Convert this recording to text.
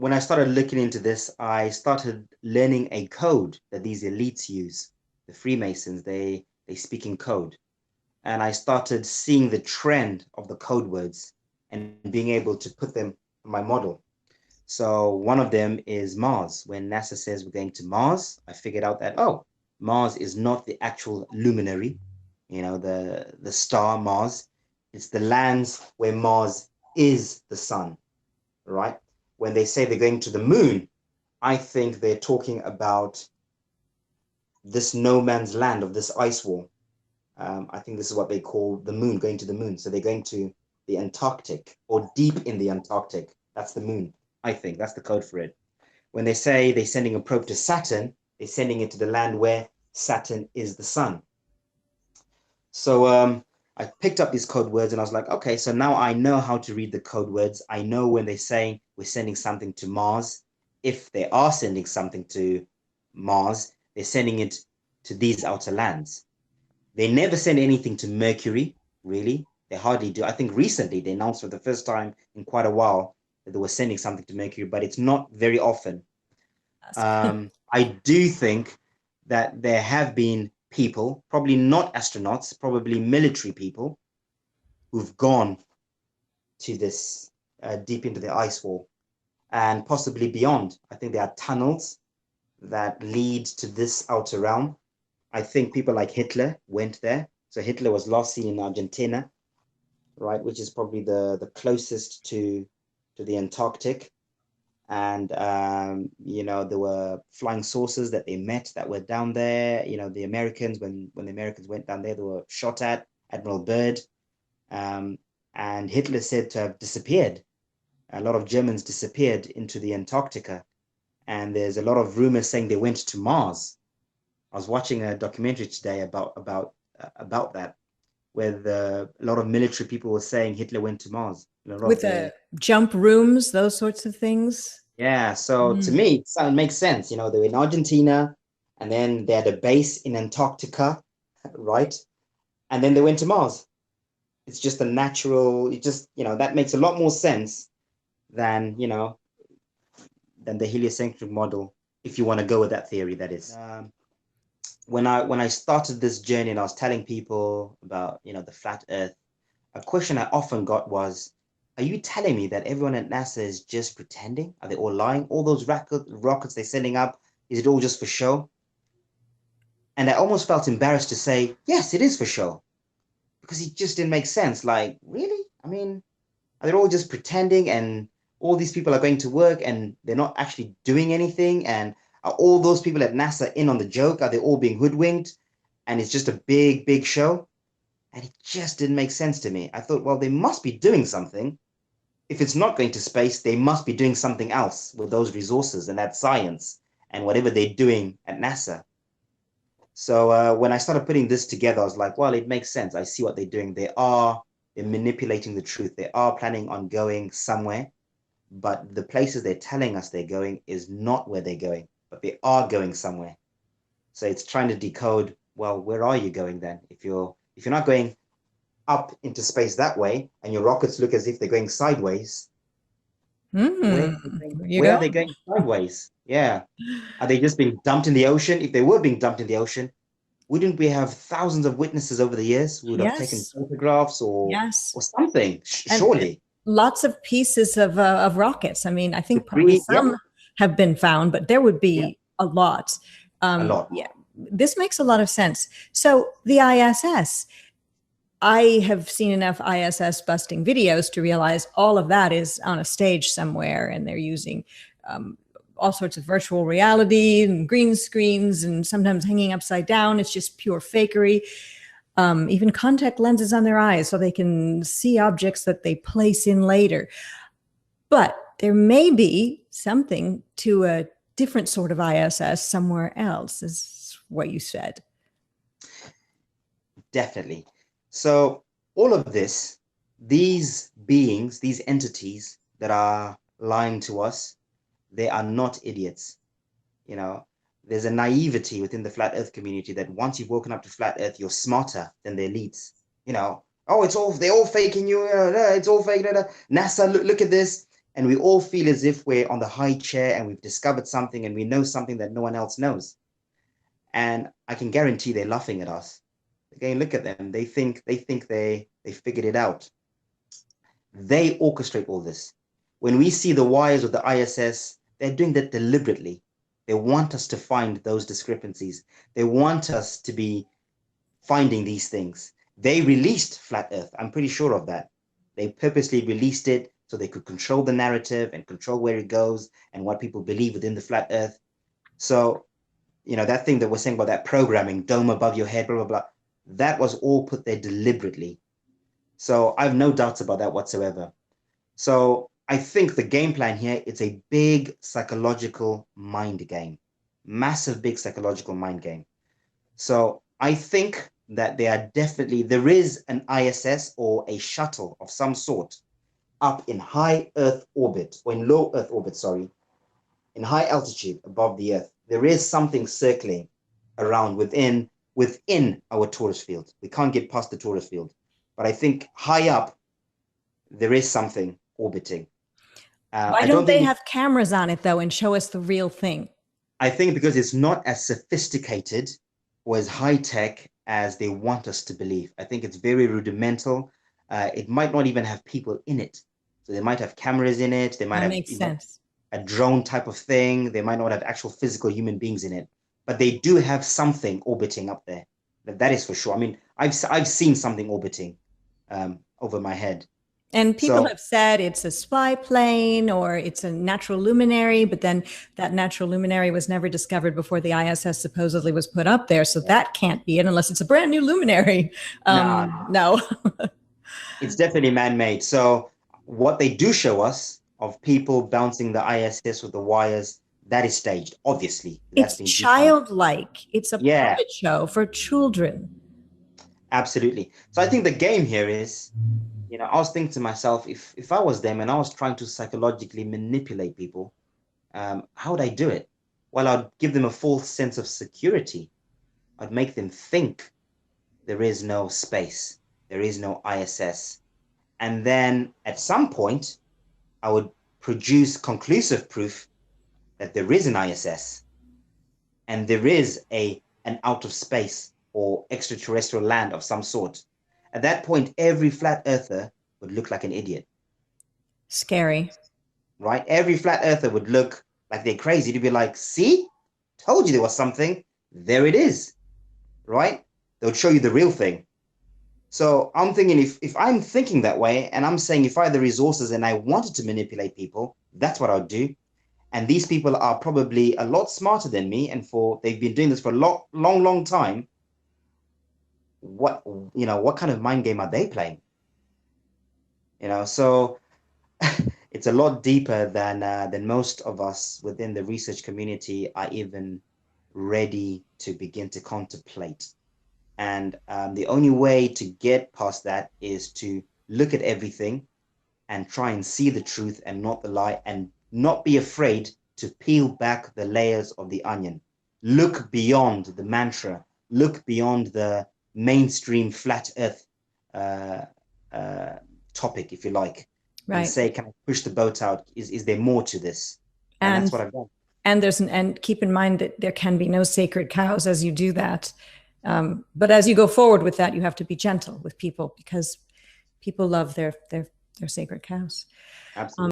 when I started looking into this, I started learning a code that these elites use. The Freemasons, they speak in code. And I started seeing the trend of the code words and being able to put them in my model. So one of them is Mars. When NASA says we're going to Mars, I figured out that, oh, Mars is not the actual luminary, the star Mars. It's the lands where Mars is the sun, right? When they say they're going to the moon, I think they're talking about this no man's land of this ice wall. I think this is what they call the moon, going to the moon. So they're going to the Antarctic or deep in the Antarctic. That's the moon. I think that's the code for it. When they say they're sending a probe to Saturn, they're sending it to the land where Saturn is the sun. So I picked up these code words and I was like, okay, so now I know how to read the code words. I know when they're saying we're sending something to Mars. If they are sending something to Mars, they're sending it to these outer lands. They never send anything to Mercury, really. They hardly do. I think recently they announced for the first time in quite a while that they were sending something to Mercury, but it's not very often. I do think that there have been people, probably not astronauts, probably military people, who've gone to this deep into the ice wall and possibly beyond. I think there are tunnels that lead to this outer realm. I think people like Hitler went there. So Hitler was last seen in Argentina, right, which is probably the closest to the Antarctic. And there were flying saucers that they met that were down there. The Americans, when the Americans went down there, they were shot at. Admiral Byrd, and Hitler said to have disappeared. A lot of Germans disappeared into the Antarctica, and there's a lot of rumors saying they went to Mars. I was watching a documentary today about that, where a lot of military people were saying Hitler went to Mars. With the jump rooms, those sorts of things. Yeah, so to me, it makes sense. They were in Argentina, and then they had a base in Antarctica, right? And then they went to Mars. It's just a natural, that makes a lot more sense than, than the heliocentric model, if you want to go with that theory, that is. When I started this journey and I was telling people about, the flat Earth, a question I often got was, are you telling me that everyone at NASA is just pretending? Are they all lying? All those rockets they're sending up, is it all just for show? And I almost felt embarrassed to say, yes, it is for show. Because it just didn't make sense. Like, really? I mean, are they all just pretending and all these people are going to work and they're not actually doing anything? And are all those people at NASA in on the joke? Are they all being hoodwinked? And it's just a big, big show? And it just didn't make sense to me. I thought, well, they must be doing something. If it's not going to space, they must be doing something else with those resources and that science and whatever they're doing at NASA. So when I started putting this together, I was like, well, it makes sense. I see what they're doing. They're manipulating the truth. They are planning on going somewhere, but the places they're telling us they're going is not where they're going, but they are going somewhere. So it's trying to decode, well, where are you going then? If you're not going up into space that way, and your rockets look as if they're going sideways, where are they going sideways? Yeah. Are they just being dumped in the ocean? If they were being dumped in the ocean, wouldn't we have thousands of witnesses over the years who would have taken photographs or something? Surely. Lots of pieces of rockets. I mean, I think probably some have been found, but there would be a lot. A lot. Yeah, this makes a lot of sense. So the ISS, I have seen enough ISS busting videos to realize all of that is on a stage somewhere, and they're using all sorts of virtual reality and green screens and sometimes hanging upside down. It's just pure fakery. Even contact lenses on their eyes so they can see objects that they place in later. But there may be something to a different sort of ISS somewhere else, is what you said. Definitely. So all of this, these beings, these entities that are lying to us, they are not idiots. There's a naivety within the flat earth community that once you've woken up to flat earth, you're smarter than the elites. Oh, they're all faking you. It's all fake. NASA, look at this. And we all feel as if we're on the high chair and we've discovered something and we know something that no one else knows. And I can guarantee they're laughing at us. Again, look at them. They think they figured it out. They orchestrate all this. When we see the wires of the ISS, they're doing that deliberately. They want us to find those discrepancies. They want us to be finding these things. They released Flat Earth. I'm pretty sure of that. They purposely released it so they could control the narrative and control where it goes and what people believe within the Flat Earth. So, you know, that thing that we're saying about that programming, dome above your head, blah, blah, blah, that was all put there deliberately. So I have no doubts about that whatsoever. So I think the game plan here, it's a big psychological mind game, massive, big psychological mind game. So I think that there is an ISS or a shuttle of some sort up in high Earth orbit, or in low Earth orbit, sorry, in high altitude above the Earth. There is something circling around within our torus field. We can't get past the torus field. But I think high up, there is something orbiting. Why don't they have cameras on it, though, and show us the real thing? I think because it's not as sophisticated or as high tech as they want us to believe. I think it's very rudimental. It might not even have people in it. So they might have cameras in it. They might have makes sense. A drone type of thing. They might not have actual physical human beings in it, but they do have something orbiting up there. That is for sure. I mean, I've seen something orbiting over my head. And people have said it's a spy plane or it's a natural luminary, but then that natural luminary was never discovered before the ISS supposedly was put up there. So that can't be it unless it's a brand new luminary. No. It's definitely man-made. So what they do show us of people bouncing the ISS with the wires, that is staged, obviously. It's childlike. It's a puppet show for children. Absolutely. So I think the game here is, you know, I was thinking to myself, if I was them and I was trying to psychologically manipulate people, how would I do it? Well, I'd give them a false sense of security. I'd make them think there is no space, there is no ISS. And then at some point, I would produce conclusive proof that there is an ISS and there is an out of space or extraterrestrial land of some sort. At that point, every flat earther would look like an idiot. Scary. Right? Every flat earther would look like they're crazy. To be like, see, told you there was something. There it is. Right? They would show you the real thing. So I'm thinking if I'm thinking that way and I'm saying if I had the resources and I wanted to manipulate people, that's what I'd do. And these people are probably a lot smarter than me. And they've been doing this for a long time. What kind of mind game are they playing? You know, so it's a lot deeper than most of us within the research community are even ready to begin to contemplate. And the only way to get past that is to look at everything and try and see the truth and not the lie, and not be afraid to peel back the layers of the onion. Look beyond the mantra, look beyond the mainstream flat earth topic, if you like, right, and say, can I push the boat out? Is there more to this? And that's what I've done. And keep in mind that there can be no sacred cows as you do that. But as you go forward with that, you have to be gentle with people because people love their sacred cows. Absolutely.